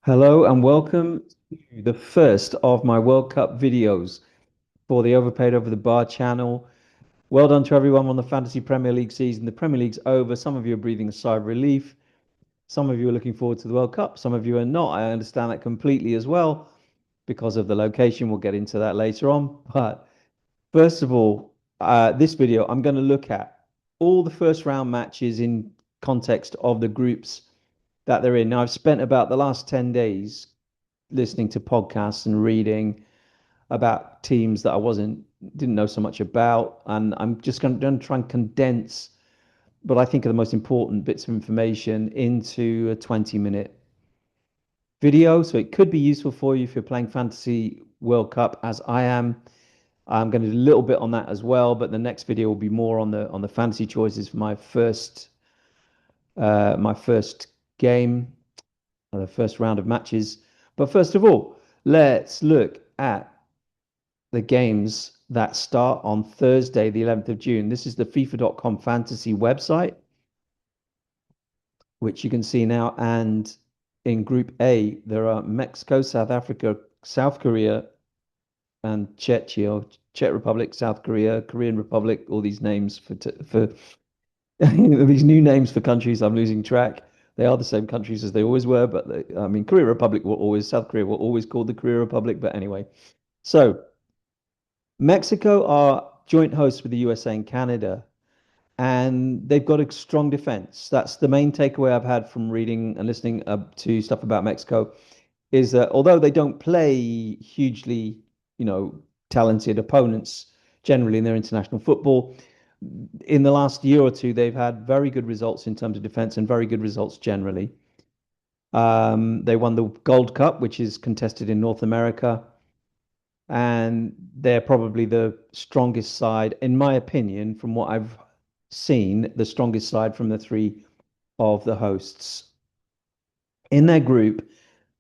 Hello and welcome to the first of my World Cup videos for the Overpaid Over the Bar channel. Well done to everyone on the Fantasy Premier League season. The Premier League's over. Some of you are breathing a sigh of relief. Some of you are looking forward to the World Cup. Some of you are not. I understand that completely as well because of the location. We'll get into that later on. But first of all, this video, I'm going to look at all the first round matches in context of the groups that they're in. Now, I've spent about the last 10 days listening to podcasts and reading about teams that didn't know so much about, and I'm just going to try and condense what I think are the most important bits of information into a 20-minute video. So it could be useful for you if you're playing Fantasy World Cup, as I am. I'm going to do a little bit on that as well, but the next video will be more on the fantasy choices for my first game, the first round of matches. But first of all, let's look at the games that start on Thursday, the 11th of June. This is the FIFA.com fantasy website, which you can see now. And in Group A, there are Mexico, South Africa, South Korea, and Czechia, Czech Republic, South Korea, Korean Republic, all these names for these new names for countries. I'm losing track. They are the same countries as they always were, but I mean, Korea Republic will always, South Korea will always call the Korea Republic. But anyway, so Mexico are joint hosts with the USA and Canada, and they've got a strong defense. That's the main takeaway I've had from reading and listening to stuff about Mexico, is that although they don't play hugely, you know, talented opponents generally in their international football, in the last year or two, they've had very good results in terms of defense and very good results generally. They won the Gold Cup, which is contested in North America, and they're probably the strongest side, in my opinion, from what I've seen, the strongest side from the three of the hosts. In their group,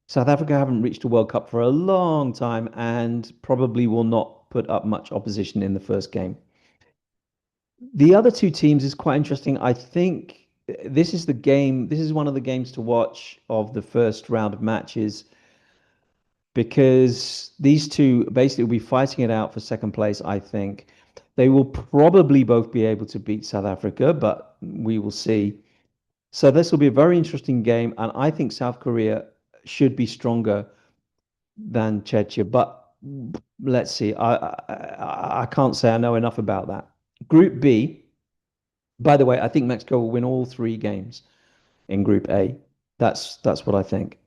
South Africa haven't reached a World Cup for a long time and probably will not put up much opposition in the first game. The other two teams is quite interesting. I think this is the game, this is one of the games to watch of the first round of matches because these two basically will be fighting it out for second place, I think. They will probably both be able to beat South Africa, but we will see. So this will be a very interesting game, and I think South Korea should be stronger than Czechia, but let's see. I can't say I know enough about that. Group B, by the way, I think Mexico will win all three games in Group A. That's what I think.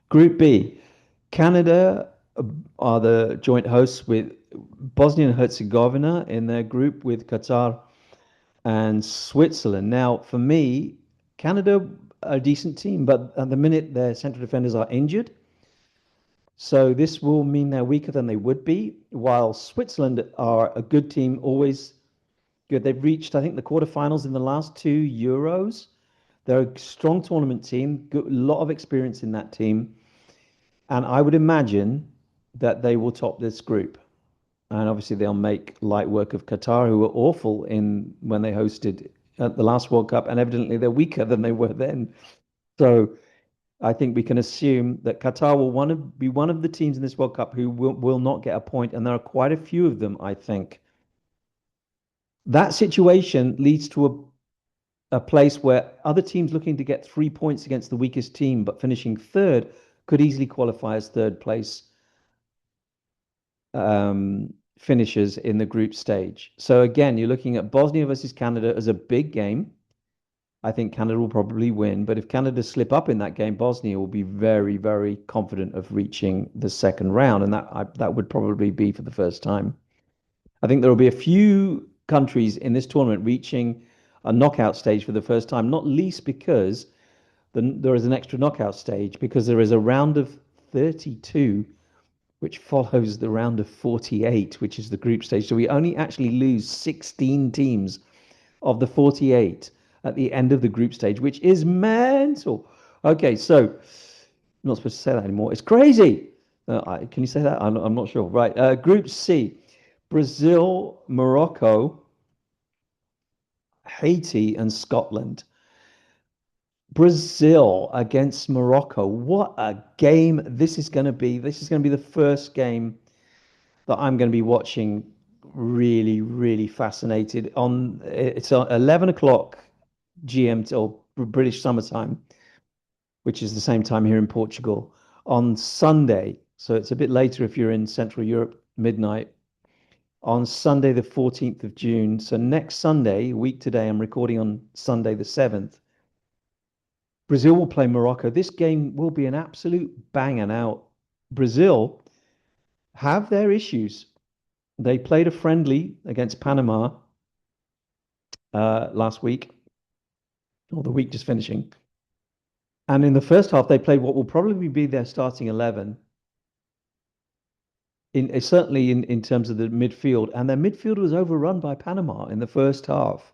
Group B, Canada are the joint hosts with Bosnia and Herzegovina in their group with Qatar and Switzerland. Now, for me, Canada are a decent team, but at the minute their central defenders are injured. So this will mean they're weaker than they would be, while Switzerland are a good team, always good. They've reached, I think, the quarterfinals in the last two Euros. They're a strong tournament team, a lot of experience in that team. And I would imagine that they will top this group. And obviously they'll make light work of Qatar, who were awful in when they hosted at the last World Cup, and evidently they're weaker than they were then. So I think we can assume that Qatar will be one of the teams in this World Cup who will not get a point, and there are quite a few of them, I think. That situation leads to a place where other teams looking to get 3 points against the weakest team, but finishing third, could easily qualify as third place finishers in the group stage. So again, you're looking at Bosnia versus Canada as a big game. I think Canada will probably win, but if Canada slip up in that game, Bosnia will be very, very confident of reaching the second round, and that would probably be for the first time. I think there will be a few countries in this tournament reaching a knockout stage for the first time, not least because there is an extra knockout stage because there is a round of 32 which follows the round of 48, which is the group stage. So we only actually lose 16 teams of the 48 at the end of the group stage, which is mental. Okay, so I'm not supposed to say that anymore. It's crazy. Can you say that? I'm not sure. Right. Group C, Brazil, Morocco, Haiti, and Scotland. Brazil against Morocco. What a game this is going to be. This is going to be the first game that I'm going to be watching really, really fascinated on. It's 11 o'clock GMT or British summertime, which is the same time here in Portugal on Sunday. So it's a bit later if you're in Central Europe, midnight on Sunday, the 14th of June. So next Sunday, a week today, I'm recording on Sunday, the 7th. Brazil will play Morocco. This game will be an absolute banger. Now, Brazil have their issues. They played a friendly against Panama last week, or the week just finishing. And in the first half, they played what will probably be their starting 11, certainly in terms of the midfield. And their midfield was overrun by Panama in the first half.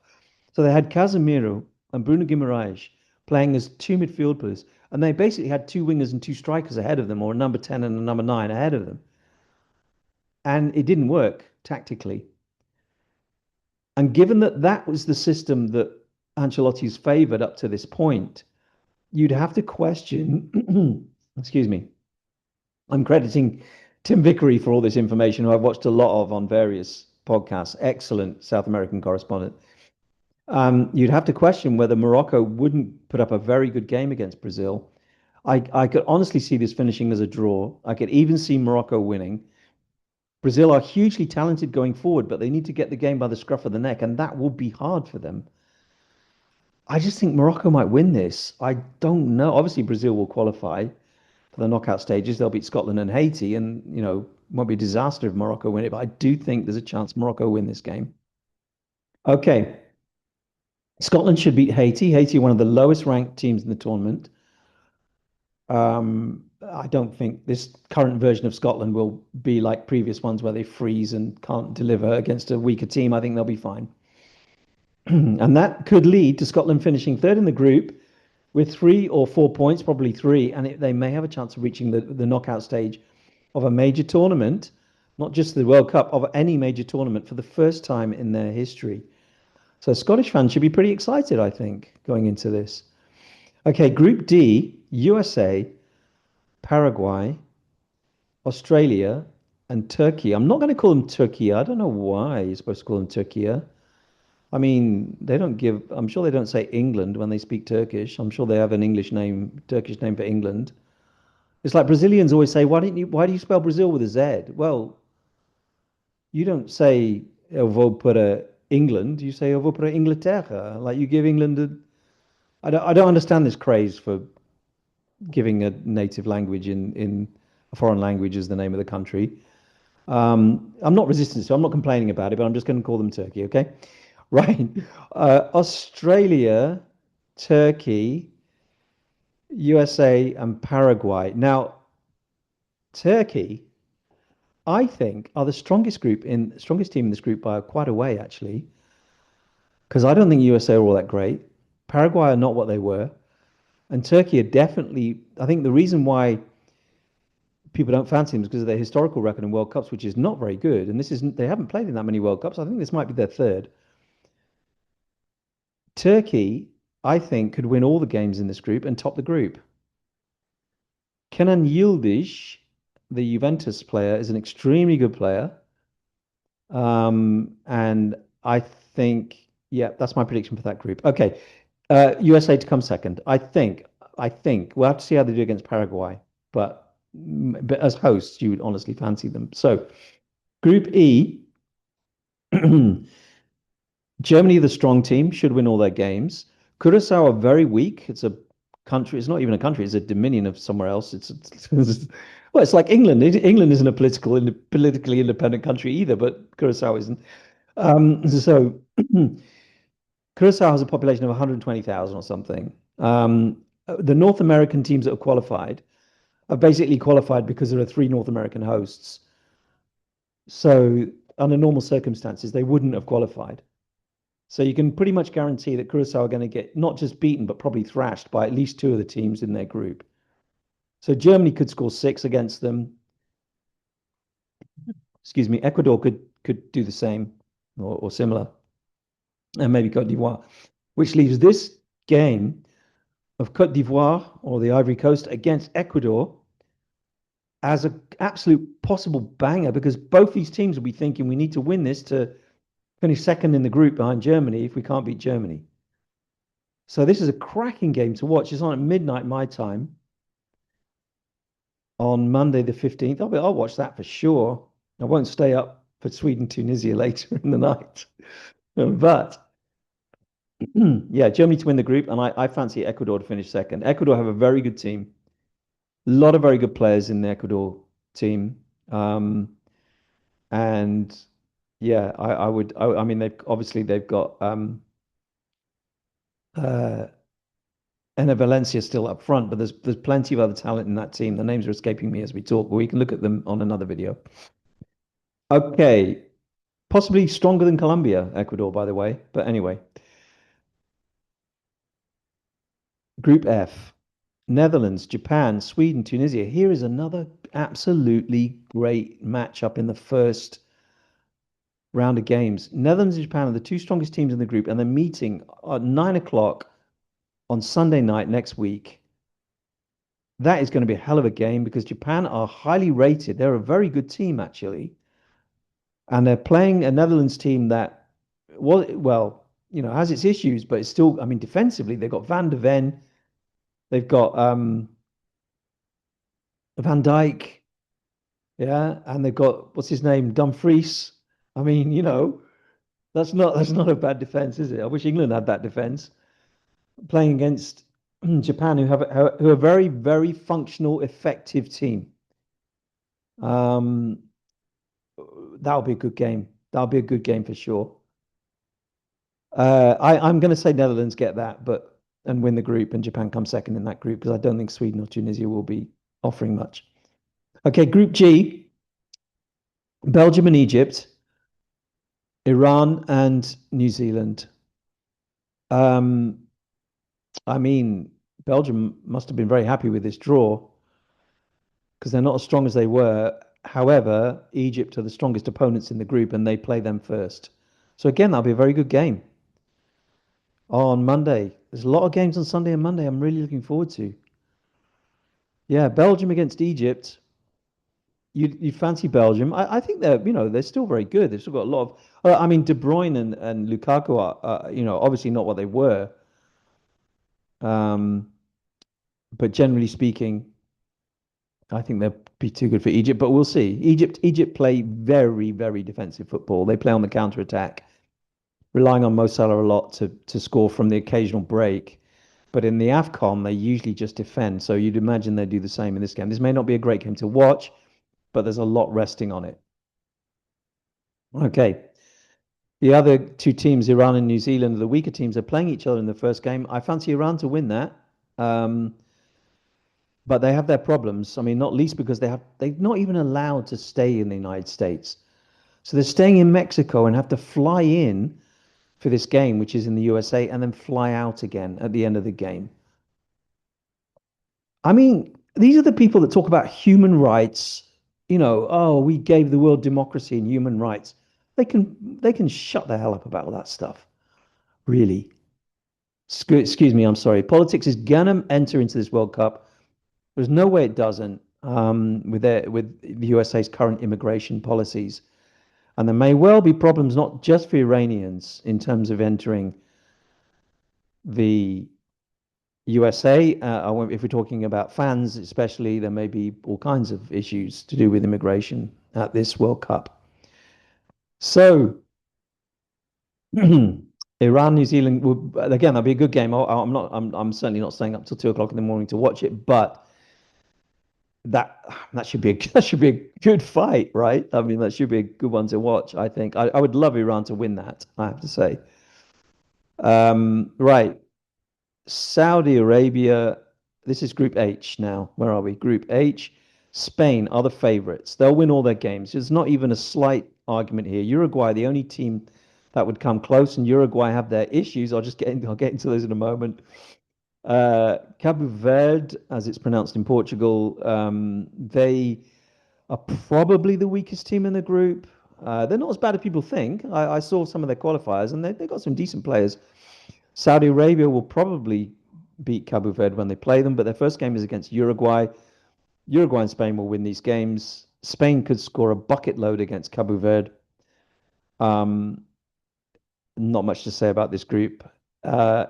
So they had Casemiro and Bruno Guimaraes playing as two midfielders. And they basically had two wingers and two strikers ahead of them, or a number 10 and a number 9 ahead of them. And it didn't work tactically. And given that that was the system that Ancelotti's favored up to this point, you'd have to question, excuse me, I'm crediting Tim Vickery for all this information, who I've watched a lot of on various podcasts, excellent South American correspondent. You'd have to question whether Morocco wouldn't put up a very good game against Brazil. I could honestly see this finishing as a draw. I could even see Morocco winning. Brazil are hugely talented going forward, but they need to get the game by the scruff of the neck, and that will be hard for them. I just think Morocco might win this. I don't know. Obviously, Brazil will qualify for the knockout stages. They'll beat Scotland and Haiti, and it won't be a disaster if Morocco win it. But I do think there's a chance Morocco win this game. Okay, Scotland should beat Haiti. Haiti, one of the lowest ranked teams in the tournament. I don't think this current version of Scotland will be like previous ones where they freeze and can't deliver against a weaker team. I think they'll be fine. And that could lead to Scotland finishing third in the group with 3 or 4 points, probably 3, and they may have a chance of reaching the knockout stage of a major tournament, not just the World Cup, of any major tournament for the first time in their history. So Scottish fans should be pretty excited, I think, going into this. Okay, Group D, USA, Paraguay, Australia, and Turkey. I'm not going to call them Turkey. I don't know why you're supposed to call them Turkey. I mean, I'm sure they don't say England when they speak Turkish. I'm sure they have an English name, Turkish name for England. It's like Brazilians always say, why do you spell Brazil with a Z? Well, you don't say eu vou para England, you say eu vou para Inglaterra. Like you give England I don't understand this craze for giving a native language in a foreign language as the name of the country. I'm not resistant, so I'm not complaining about it, but I'm just going to call them Turkey, okay? Right. Australia, Turkey, USA, and Paraguay. Now, Turkey, I think, are the strongest team in this group by quite a way, actually, because I don't think USA are all that great. Paraguay are not what they were, and Turkey are definitely. I think the reason why people don't fancy them is because of their historical record in World Cups, which is not very good. And they haven't played in that many World Cups. I think this might be their third. Turkey, I think, could win all the games in this group and top the group. Kenan Yildiz, the Juventus player, is an extremely good player. And I think, yeah, that's my prediction for that group. Okay. USA to come second. I think we'll have to see how they do against Paraguay, but as hosts, you would honestly fancy them. So, Group E, Germany, the strong team, should win all their games. Curacao are very weak. It's a country. It's not even a country. It's a dominion of somewhere else. Well, it's like England. England isn't a politically independent country either, but Curacao isn't. So Curacao has a population of 120,000 or something. The North American teams that have qualified have basically qualified because there are 3 North American hosts. So under normal circumstances, they wouldn't have qualified. So you can pretty much guarantee that Curacao are going to get not just beaten, but probably thrashed by at least 2 of the teams in their group. So Germany could score 6 against them. Excuse me, Ecuador could do the same or similar, and maybe Cote d'Ivoire, which leaves this game of Côte d'Ivoire or the Ivory Coast against Ecuador as an absolute possible banger because both these teams will be thinking we need to win this to finish second in the group behind Germany if we can't beat Germany. So this is a cracking game to watch. It's on at midnight my time on Monday the 15th. I'll watch that for sure. I won't stay up for Sweden Tunisia later in the night. But yeah, Germany to win the group, and I fancy Ecuador to finish second. Ecuador have a very good team, a lot of very good players in the Ecuador team, and yeah, I would. I mean, they've got uh, Enner Valencia still up front, but there's plenty of other talent in that team. The names are escaping me as we talk, but we can look at them on another video. Okay, possibly stronger than Colombia, Ecuador, by the way. But anyway, Group F. Netherlands, Japan, Sweden, Tunisia. Here is another absolutely great matchup in the first round of games. Netherlands and Japan are the two strongest teams in the group, and they're meeting at 9 o'clock on Sunday night next week. That is going to be a hell of a game because Japan are highly rated. They're a very good team, actually. And they're playing a Netherlands team that, well, has its issues, but it's still, I mean, defensively, they've got Van de Ven, they've got Van Dijk, yeah, and they've got what's his name, Dumfries. I mean, that's not a bad defense, is it? I wish England had that defense. Playing against Japan, who are very, very functional, effective team. Um, that'll be a good game. That'll be a good game for sure. I'm going to say Netherlands get that, and win the group, and Japan come second in that group because I don't think Sweden or Tunisia will be offering much. Okay, Group G, Belgium and Egypt, Iran and New Zealand. I mean, Belgium must have been very happy with this draw because they're not as strong as they were. However, Egypt are the strongest opponents in the group and they play them first. So again, that'll be a very good game on Monday. There's a lot of games on Sunday and Monday I'm really looking forward to. Yeah, Belgium against Egypt. You fancy Belgium? I think they're still very good. They've still got a lot of. I mean, De Bruyne and Lukaku are obviously not what they were. Um, but generally speaking, I think they'll be too good for Egypt. But we'll see. Egypt play very very defensive football. They play on the counter attack, relying on Mo Salah a lot to score from the occasional break. But in the AFCON, they usually just defend. So you'd imagine they do the same in this game. This may not be a great game to watch, but there's a lot resting on it. Okay. The other two teams, Iran and New Zealand, are the weaker teams. Are playing each other in the first game. I fancy Iran to win that. But they have their problems. I mean, not least because they're not even allowed to stay in the United States. So they're staying in Mexico and have to fly in for this game, which is in the USA, and then fly out again at the end of the game. I mean, these are the people that talk about human rights. Oh, we gave the world democracy and human rights. They can shut the hell up about all that stuff. Really. Excuse me, I'm sorry. Politics is gonna enter into this World Cup. There's no way it doesn't, with the USA's current immigration policies. And there may well be problems not just for Iranians in terms of entering the USA. If we're talking about fans, especially, there may be all kinds of issues to do with immigration at this World Cup. So, Iran, New Zealand would again. That'll be a good game. I'm not. I'm certainly not staying up till 2 o'clock in the morning to watch it, but that should be a good fight, right? I mean, that should be a good one to watch. I think I would love Iran to win that. I have to say. Right. Saudi Arabia. This is Group H now. Where are we? Group H. Spain are the favorites. They'll win all their games. There's not even a slight argument here. Uruguay, the only team that would come close, and Uruguay have their issues. I'll get into those in a moment. Cabo Verde, as it's pronounced in Portugal, they are probably the weakest team in the group. They're not as bad as people think. I saw some of their qualifiers, and they got some decent players. Saudi Arabia will probably beat Cabo Verde when they play them, but their first game is against Uruguay. Uruguay and Spain will win these games. Spain could score a bucket load against Cabo Verde. Um, Not much to say about this group, uh,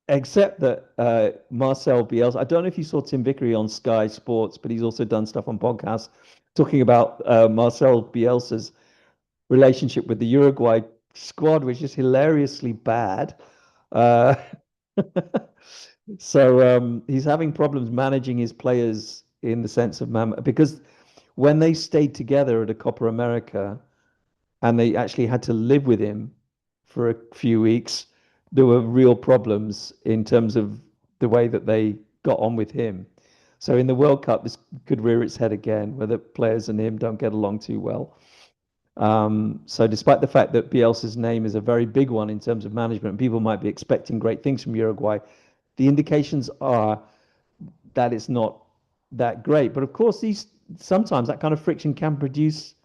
except that Marcel Bielsa. I don't know if you saw Tim Vickery on Sky Sports, but he's also done stuff on podcasts talking about Marcel Bielsa's relationship with the Uruguay squad, which is hilariously bad. Uh, so he's having problems managing his players in the sense of because when they stayed together at a Copa America and they actually had to live with him for a few weeks, there were real problems in terms of the way that they got on with him. So in the World Cup, this could rear its head again, where the players and him don't get along too well. So despite the fact that Bielsa's name is a very big one in terms of management, people might be expecting great things from Uruguay. The indications are that it's not that great. But of course, these sometimes that kind of friction can produce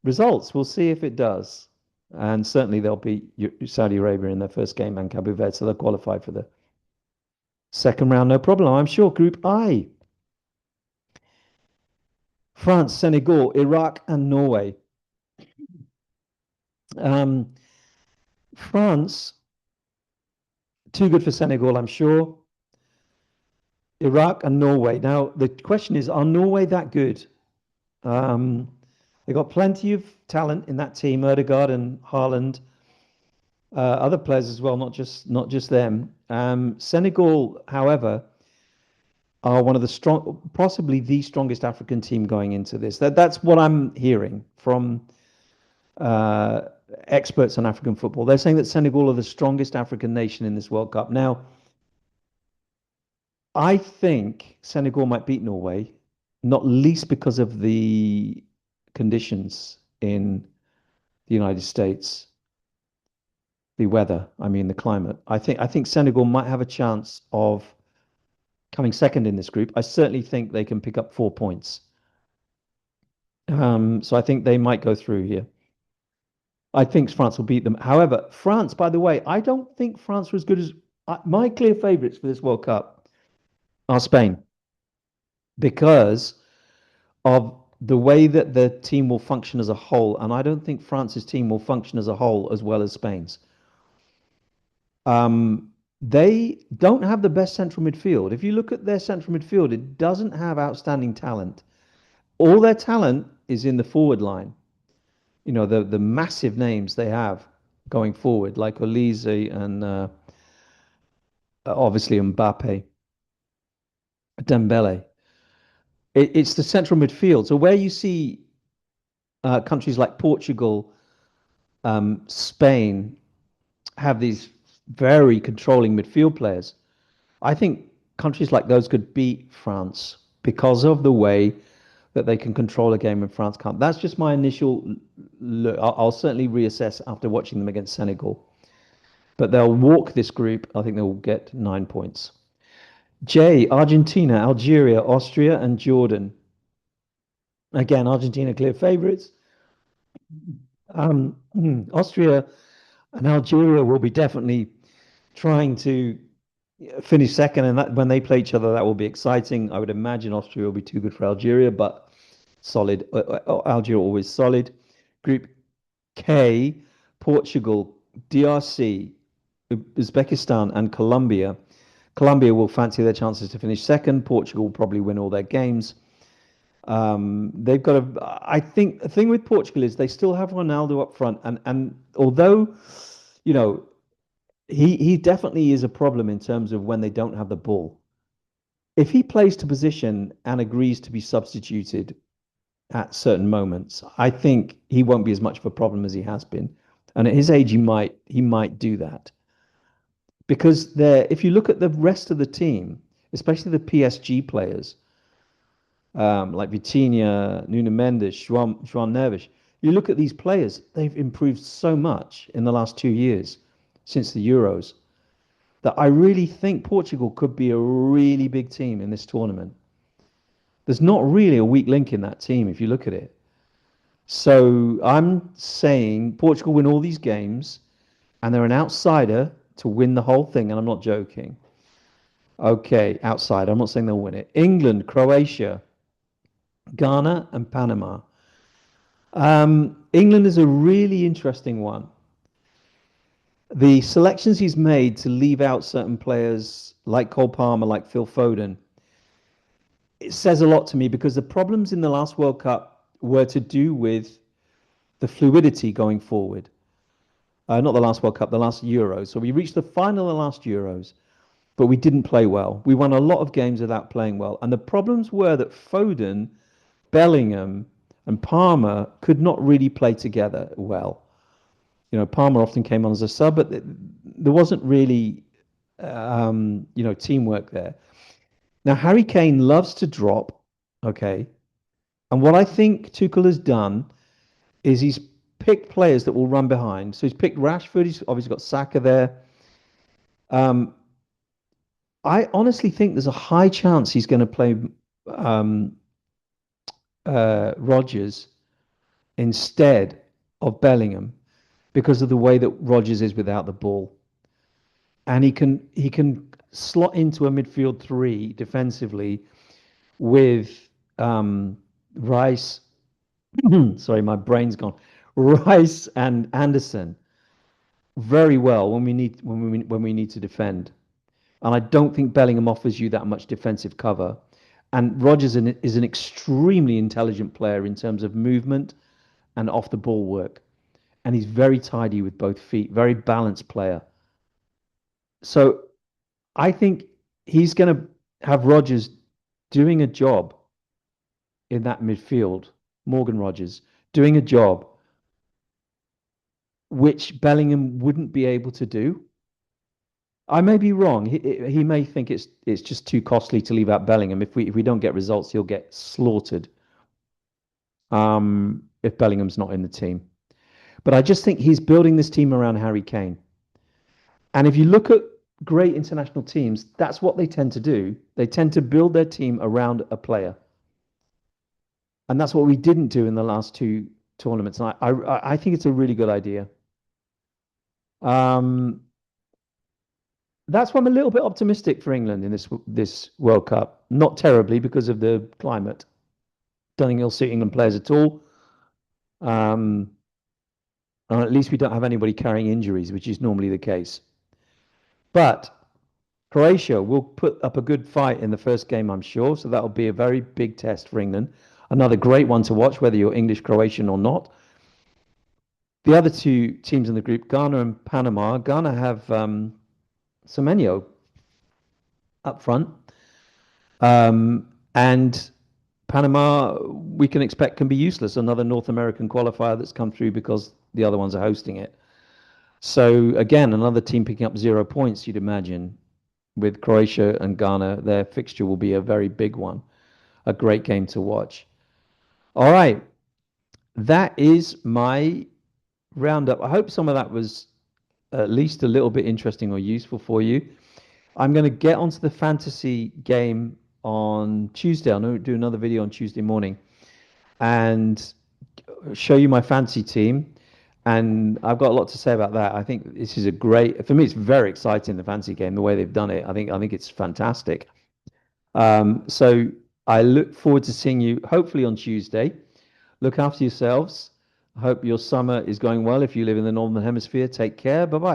results. We'll see if it does. And certainly they'll beat Saudi Arabia in their first game and Cabo Verde, so they'll qualify for the second round, no problem. I'm sure. Group I: France, Senegal, Iraq, and Norway. Um, France, too good for Senegal, I'm sure. Iraq and Norway. Now, the question is, are Norway that good? Um, they got plenty of talent in that team, Ødegaard and Haaland, other players as well, not just them. Senegal, however, are one of the strong, possibly the strongest African team going into this. That's what I'm hearing from uh, experts on African football. They're saying that Senegal are the strongest African nation in this World Cup. Now, I think Senegal might beat Norway, not least because of the conditions in the United States, the weather, I mean the climate. I think Senegal might have a chance of coming second in this group. I certainly think they can pick up 4 points. So I think they might go through here. I think France will beat them. However, France, by the way, I don't think France were as good as my clear favourites for this World Cup are Spain because of the way that the team will function as a whole. And I don't think France's team will function as a whole as well as Spain's. They don't have the best central midfield. If you look at their central midfield, it doesn't have outstanding talent. All their talent is in the forward line. You know, the massive names they have going forward, like Olise and obviously Mbappe, Dembele. It's the central midfield. So where you see countries like Portugal, Spain have these very controlling midfield players, I think countries like those could beat France because of the way that they can control a game and France can't. That's just my initial look. I'll certainly reassess after watching them against Senegal. But they'll walk this group. I think they'll get 9 points. J, Argentina, Algeria, Austria, and Jordan. Again, Argentina clear favourites. Austria and Algeria will be definitely trying to finish second, and that when they play each other, that will be exciting. I would imagine Austria will be too good for Algeria, but solid. Algeria always solid. Group K, Portugal, DRC, Uzbekistan, and Colombia. Colombia will fancy their chances to finish second. Portugal will probably win all their games. They've got a. I think the thing with Portugal is they still have Ronaldo up front, and although, you know, he definitely is a problem in terms of when they don't have the ball. If he plays to position and agrees to be substituted at certain moments, I think he won't be as much of a problem as he has been. And at his age, he might do that because there. If you look at the rest of the team, especially the PSG players, like Vitinha, Nuno Mendes, João Neves. You look at these players, they've improved so much in the last 2 years since the Euros that I really think Portugal could be a really big team in this tournament. There's not really a weak link in that team if you look at it. So I'm saying Portugal win all these games and they're an outsider to win the whole thing, and I'm not joking. Okay, outside. I'm not saying they'll win it. England, Croatia, Ghana, and Panama. England is a really interesting one. The selections he's made to leave out certain players like Cole Palmer, like Phil Foden, it says a lot to me because the problems in the last World Cup were to do with the fluidity going forward. Not the last World Cup, the last Euros. So we reached the final of the last Euros, but we didn't play well. We won a lot of games without playing well. And the problems were that Foden, Bellingham, and Palmer could not really play together well. Palmer often came on as a sub, but there wasn't really, teamwork there. Now, Harry Kane loves to drop, okay? And what I think Tuchel has done is he's picked players that will run behind. So he's picked Rashford. He's obviously got Saka there. Um, I honestly think there's a high chance he's going to play um, Rodgers instead of Bellingham because of the way that Rodgers is without the ball, and he can slot into a midfield three defensively with Rice. Sorry, my brain's gone. Rice and Anderson very well when we need to defend. And I don't think Bellingham offers you that much defensive cover. And Rodgers is an extremely intelligent player in terms of movement and off the ball work. And he's very tidy with both feet, very balanced player. So I think he's going to have Rodgers doing a job in that midfield, Morgan Rodgers, doing a job which Bellingham wouldn't be able to do. I may be wrong. He may think it's just too costly to leave out Bellingham. If we don't get results, he'll get slaughtered. If Bellingham's not in the team, but I just think he's building this team around Harry Kane. And if you look at great international teams, that's what they tend to do. They tend to build their team around a player, and that's what we didn't do in the last two tournaments. And I think it's a really good idea. Um, that's why I'm a little bit optimistic for England in this World Cup. Not terribly because of the climate. Don't think it'll suit England players at all. Um, and at least we don't have anybody carrying injuries, which is normally the case. But Croatia will put up a good fight in the first game, I'm sure. So that'll be a very big test for England. Another great one to watch, whether you're English, Croatian, or not. The other two teams in the group, Ghana and Panama. Ghana have Semenyo up front. And Panama, we can expect, can be useless. Another North American qualifier that's come through because the other ones are hosting it. So again, another team picking up 0 points, you'd imagine, with Croatia and Ghana. Their fixture will be a very big one, a great game to watch. All right, that is my roundup. I hope some of that was at least a little bit interesting or useful for you. I'm going to get onto the fantasy game on Tuesday. I'm going to do another video on Tuesday morning and show you my fantasy team. And I've got a lot to say about that. I think this is for me, it's very exciting, the fantasy game, the way they've done it. I think it's fantastic. So I look forward to seeing you hopefully on Tuesday. Look after yourselves. I hope your summer is going well. If you live in the Northern Hemisphere, take care. Bye bye.